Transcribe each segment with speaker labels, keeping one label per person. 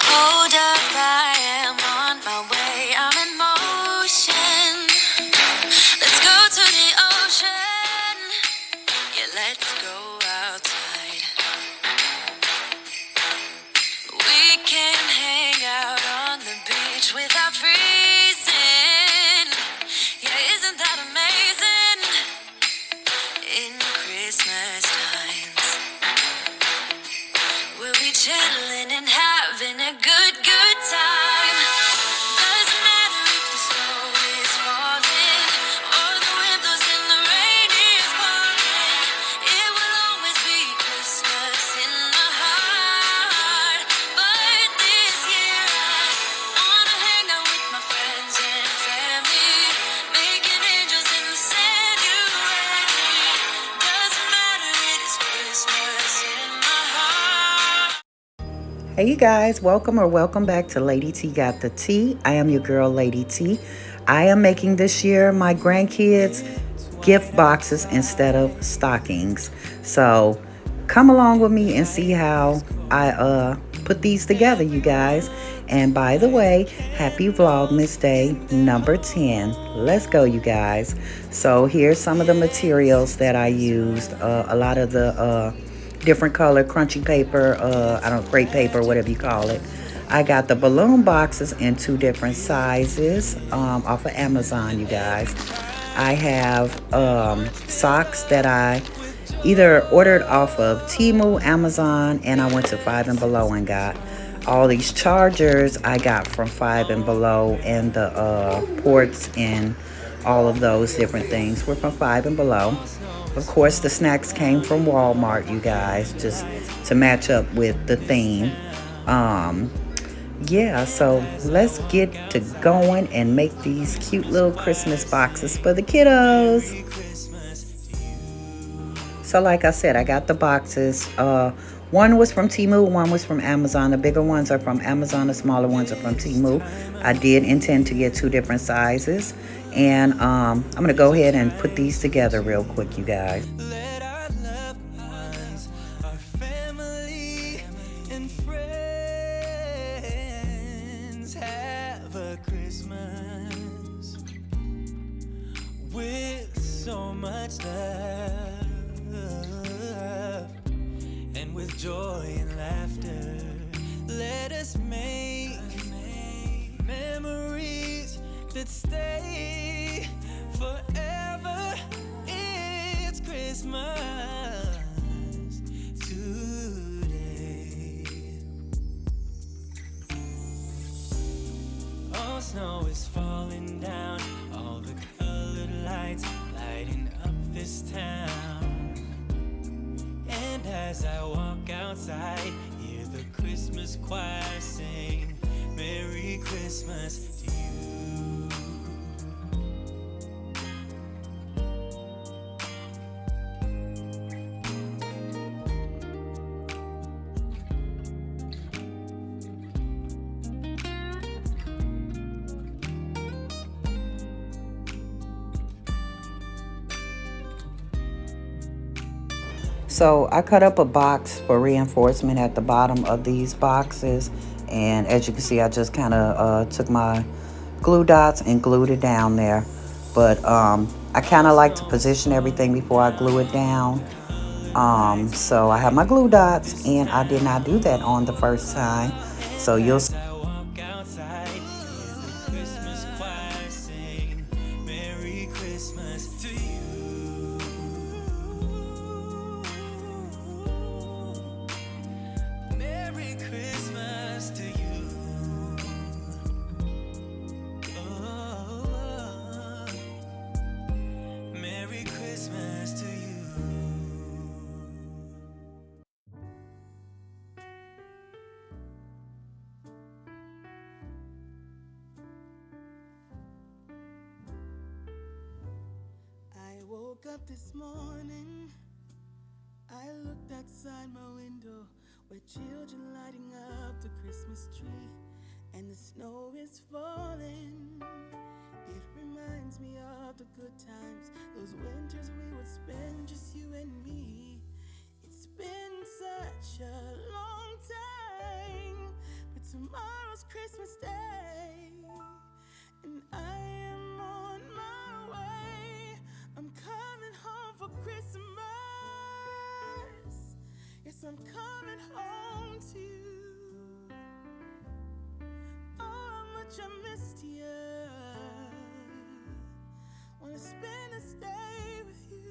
Speaker 1: Hold up, I am on my way. I'm in motion. Let's go to the ocean. Yeah, let's go outside. We can hang out on the beach without freezing. Yeah, isn't that amazing? In Christmas times, we'll be chilling and having a good time. Doesn't matter if the snow is falling or the wind blows and the rain is pouring. It will always be Christmas in the heart. But this year I wanna hang out with my friends and family, making angels in the sanctuary. Doesn't matter, it is Christmas in my heart.
Speaker 2: Hey you guys, welcome back to Lady T Got the Tea. I am your girl Lady T. I am making this year my grandkids gift boxes instead of stockings. So come along with me and see how I put these together, you guys. And by the way, happy Vlogmas Day number 10. Let's go, you guys. So here's some of the materials that I used. A lot of the different color crunchy paper, I don't know, crepe paper, whatever you call it. I got the balloon boxes in 2 different sizes off of Amazon, you guys. I have socks that I either ordered off of Temu, Amazon, and I went to Five and Below and got. All these chargers I got from Five and Below, and the ports and all of those different things were from Five and Below. Of course, the snacks came from Walmart, you guys, just to match up with the theme. Um, yeah, so let's get to going and make these cute little Christmas boxes for the kiddos. So like I said, I got the boxes. One was from Temu, one was from Amazon. The bigger ones are from Amazon, the smaller ones are from Temu. I did intend to get 2 different sizes. And I'm going to go ahead and put these together real quick, you guys.
Speaker 1: Let our loved ones, our family and friends have a Christmas with so much love and with joy and laughter. Let us make memories that stay forever. It's Christmas today. Oh, snow is falling down, all the colored lights lighting up this town. And as I walk outside, hear the Christmas choir sing, Merry Christmas to you.
Speaker 2: So I cut up a box for reinforcement at the bottom of these boxes. And as you can see, I just kind of took my glue dots and glued it down there. But I kind of like to position everything before I glue it down. So I have my glue dots, and I did not do that on the first time. So you'll see.
Speaker 1: I walk outside, hear the Christmas choir sing, Merry Christmas to you. Merry Christmas to you. Oh, Merry Christmas to you. I woke up this morning, I looked outside my window where children lighting up the Christmas tree, and the snow is falling. It reminds me of the good times, those winters we would spend just you and me. It's been such a long time, but tomorrow tomorrow's Christmas Day, and I am on my way. I'm coming home for Christmas. Yes, I'm coming home to you. Oh, how much I missed you. Wanna spend this day with you.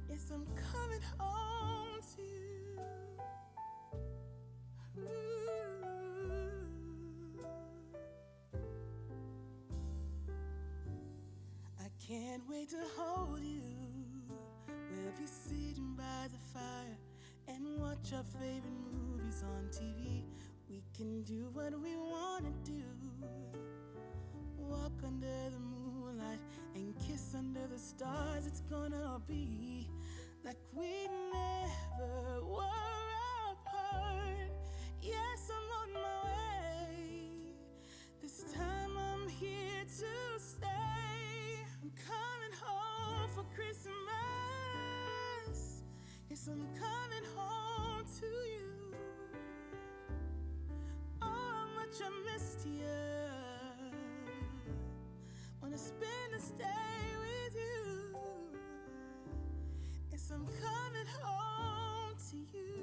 Speaker 1: Yes, I'm coming home to you. I can't wait to hold you. We'll be sitting by the fire and watch our favorite movies on TV. We can do what we wanna do. Walk under the moonlight and kiss under the stars. It's gonna be like we never were apart. Yes, I'm on my way. This time I'm here to stay. I'm coming home for Christmas. Yes, I'm coming home to you. Oh, how much I missed you. Wanna spend this day with you. Yes, I'm coming home to you.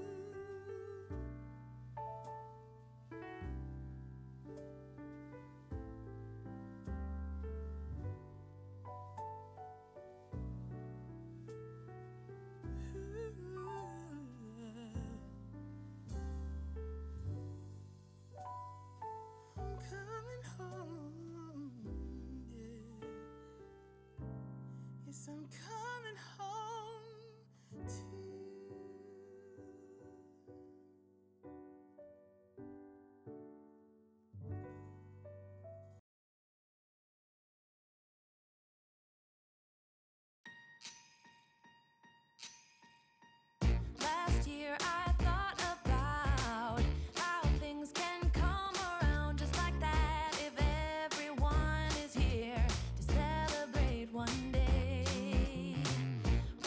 Speaker 1: I'm coming home, yeah. Yes, I'm coming home to you. Last year I thought about how things can come around just like that if everyone is here to celebrate one day.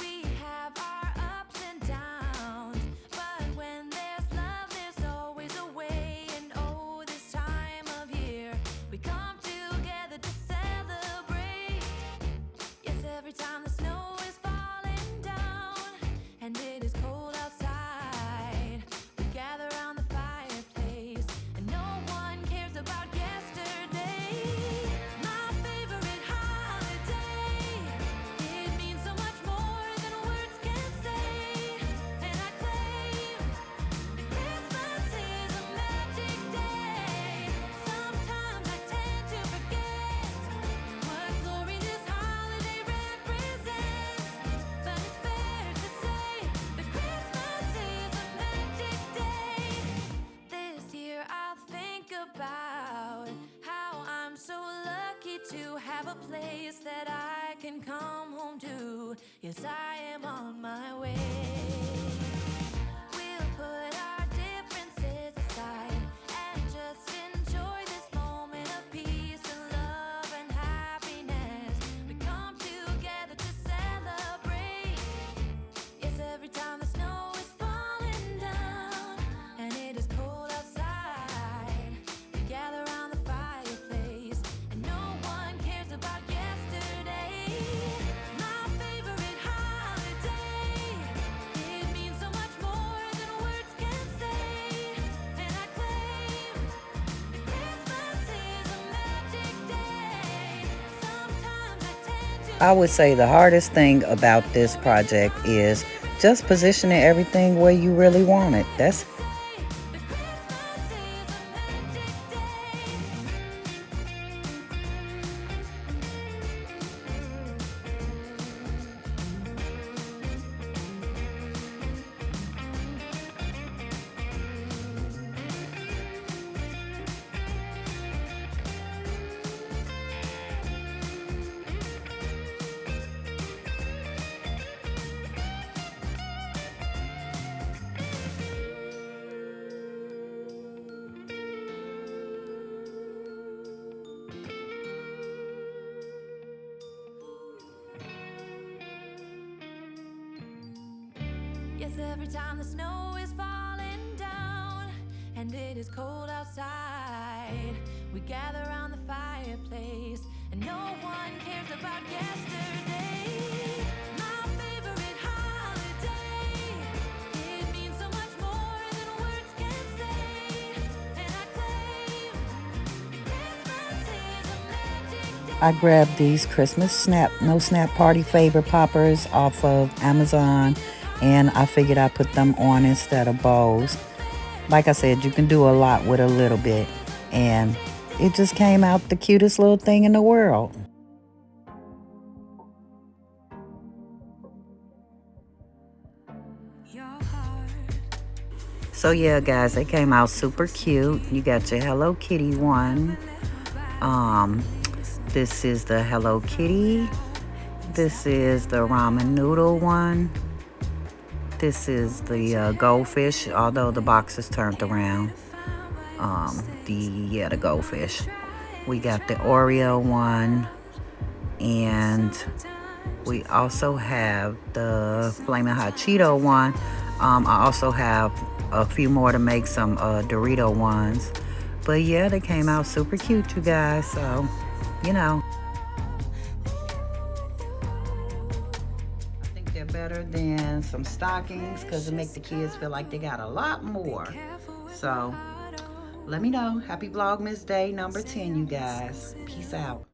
Speaker 1: We have our ups and downs, but when there's love there's always a way. And oh, this time of year we come together to celebrate. Yes, every time the snow is falling down and it is cold outside, we gather around the fireplace and no one cares about yesterday. My favorite holiday, it means so much more than words can say. And I claim that Christmas is a magic day. Sometimes I tend to forget what glory this holiday represents, but it's fair to say that Christmas is a magic day. This year I'll think about how I'm so lucky to have a place that I can come home to. Yes, I am on my way. We'll put our differences aside and just enjoy this moment of peace and love and happiness. We come together to celebrate. Yes, every time the snow is falling down and it is cold outside, we gather around the fireplace and no one cares about yesterday. My favorite holiday, it means so much more than words can say. And I claim that Christmas is a magic day. Sometimes I tend to
Speaker 2: I would say the hardest thing about this project is just positioning everything where you really want it. That's
Speaker 1: Yes, every time the snow is falling down and it is cold outside. We gather around the fireplace, and no one cares about yesterday. My favorite holiday, it means so much more than words can say. And I claim Christmas is a magic day.
Speaker 2: I grabbed these Christmas no snap party favor poppers off of Amazon, and I figured I'd put them on instead of bows. Like I said, you can do a lot with a little bit, and it just came out the cutest little thing in the world. So yeah, guys, they came out super cute. You got your Hello Kitty one. This is the Hello Kitty. This is the ramen noodle one. This is the goldfish, although the box is turned around. The goldfish. We got the Oreo one, and we also have the Flamin' Hot Cheeto one. I also have a few more to make, some Dorito ones. But yeah, they came out super cute, you guys. So, you know. I think they're better than some stockings because it makes the kids feel like they got a lot more. So, let me know. Happy Vlogmas Day number 10, you guys. Peace out.